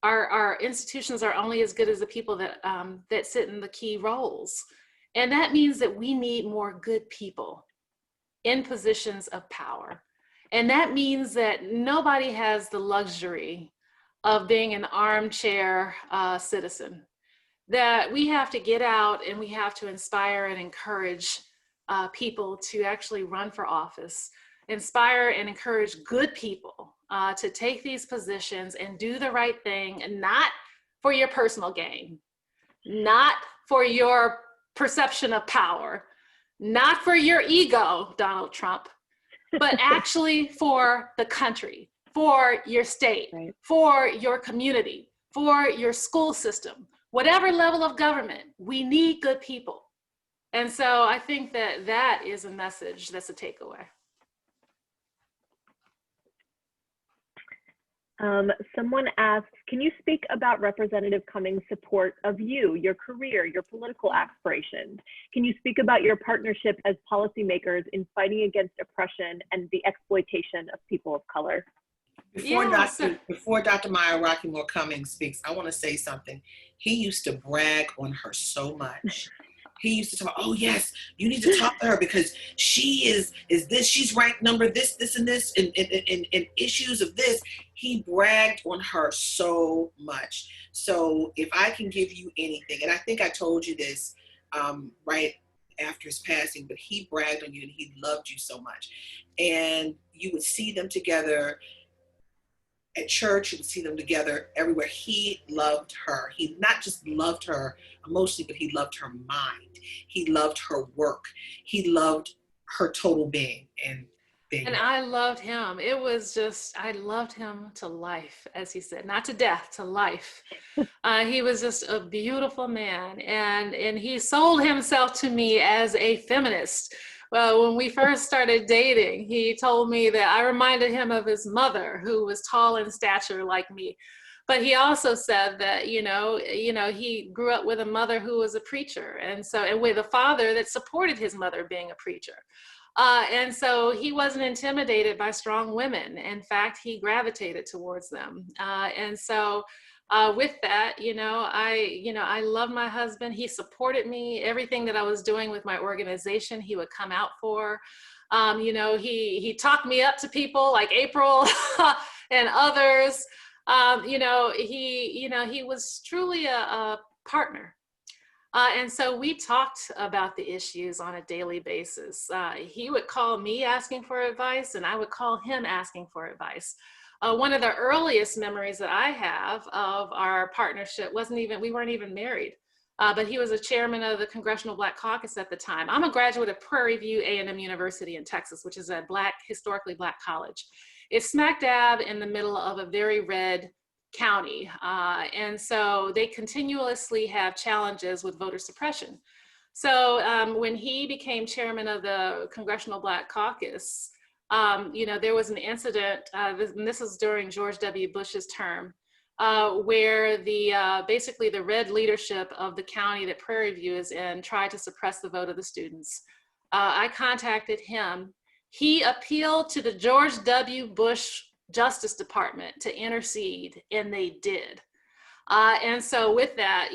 our institutions are only as good as the people that sit in the key roles. And that means that we need more good people in positions of power. And that means that nobody has the luxury of being an armchair citizen, that we have to get out and we have to inspire and encourage people to actually run for office, inspire and encourage good people to take these positions and do the right thing and not for your personal gain, not for your perception of power, not for your ego, Donald Trump, but actually for the country, for your state, right. for your community, for your school system, whatever level of government. We need good people. And so I think that that is a message that's a takeaway. Someone asks, can you speak about Representative Cummings' support of you, your career, your political aspirations? Can you speak about your partnership as policymakers in fighting against oppression and the exploitation of people of color? Before Yeah, Dr. Maya Rockeymoore Cummings speaks, I want to say something. He used to brag on her so much. He used to talk, oh yes, you need to talk to her because she is this, she's ranked number this, and this, in issues of this. He bragged on her so much. So if I can give you anything, and I think I told you this right after his passing, but he bragged on you and he loved you so much. And you would see them together at church, you would see them together everywhere. He loved her. He not just loved her emotionally, but he loved her mind. He loved her work. He loved her total being and being. and I loved him. It was just, I loved him to life, as he said, not to death, to life. He was just a beautiful man, and he sold himself to me as a feminist. Well, when we first started dating, he told me that I reminded him of his mother, who was tall in stature like me. But he also said that, he grew up with a mother who was a preacher, and with a father that supported his mother being a preacher. And so he wasn't intimidated by strong women. In fact, he gravitated towards them. With that, I love my husband. He supported me. Everything that I was doing with my organization, he would come out for. He talked me up to people like April and others. He was truly a partner. And so we talked about the issues on a daily basis. He would call me asking for advice, and I would call him asking for advice. One of the earliest memories that I have of our partnership we weren't even married, but he was a chairman of the Congressional Black Caucus at the time. I'm a graduate of Prairie View A&M University in Texas, which is a historically Black college. It's smack dab in the middle of a very red county. And so they continuously have challenges with voter suppression. So when he became chairman of the Congressional Black Caucus, there was an incident, and this was during George W. Bush's term, where basically the red leadership of the county that Prairie View is in tried to suppress the vote of the students. I contacted him. He appealed to the George W. Bush Justice Department to intercede, and they did. And so with that,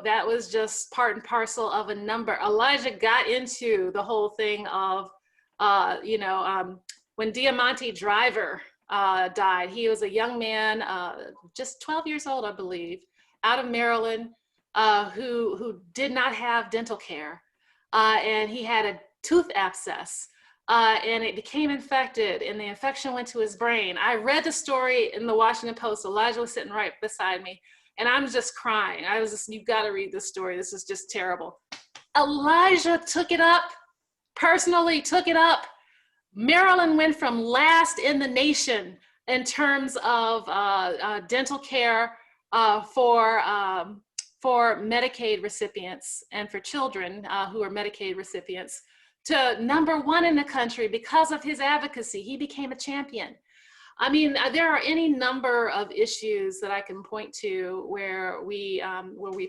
that was just part and parcel of a number. Elijah got into the whole thing of, when Diamante Driver died. He was a young man, just 12 years old, I believe, out of Maryland, who did not have dental care. And he had a tooth abscess. And it became infected, and the infection went to his brain. I read the story in the Washington Post. Elijah was sitting right beside me, and I'm just crying. You've got to read this story. This is just terrible. Elijah took it up, personally took it up. Maryland went from last in the nation in terms of dental care for Medicaid recipients and for children who are Medicaid recipients, to number one in the country because of his advocacy. He became a champion. I mean, there are any number of issues that I can point to where we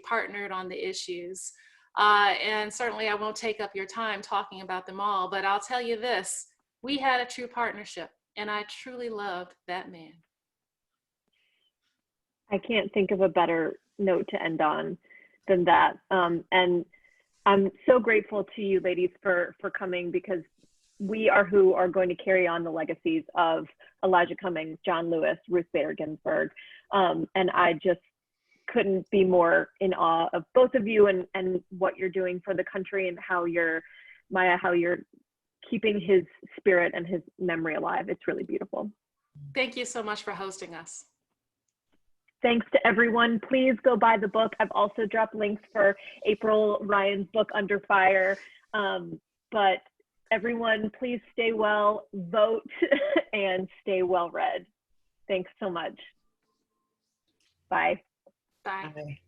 partnered on the issues. And certainly I won't take up your time talking about them all, but I'll tell you this, we had a true partnership, and I truly loved that man. I can't think of a better note to end on than that. And I'm so grateful to you ladies for coming, because we are who are going to carry on the legacies of Elijah Cummings, John Lewis, Ruth Bader Ginsburg. And I just couldn't be more in awe of both of you and what you're doing for the country, and how you're keeping his spirit and his memory alive. It's really beautiful. Thank you so much for hosting us. Thanks to everyone. Please go buy the book. I've also dropped links for April Ryan's book, Under Fire. But everyone, please stay well, vote, and stay well read. Thanks so much. Bye. Bye. Bye.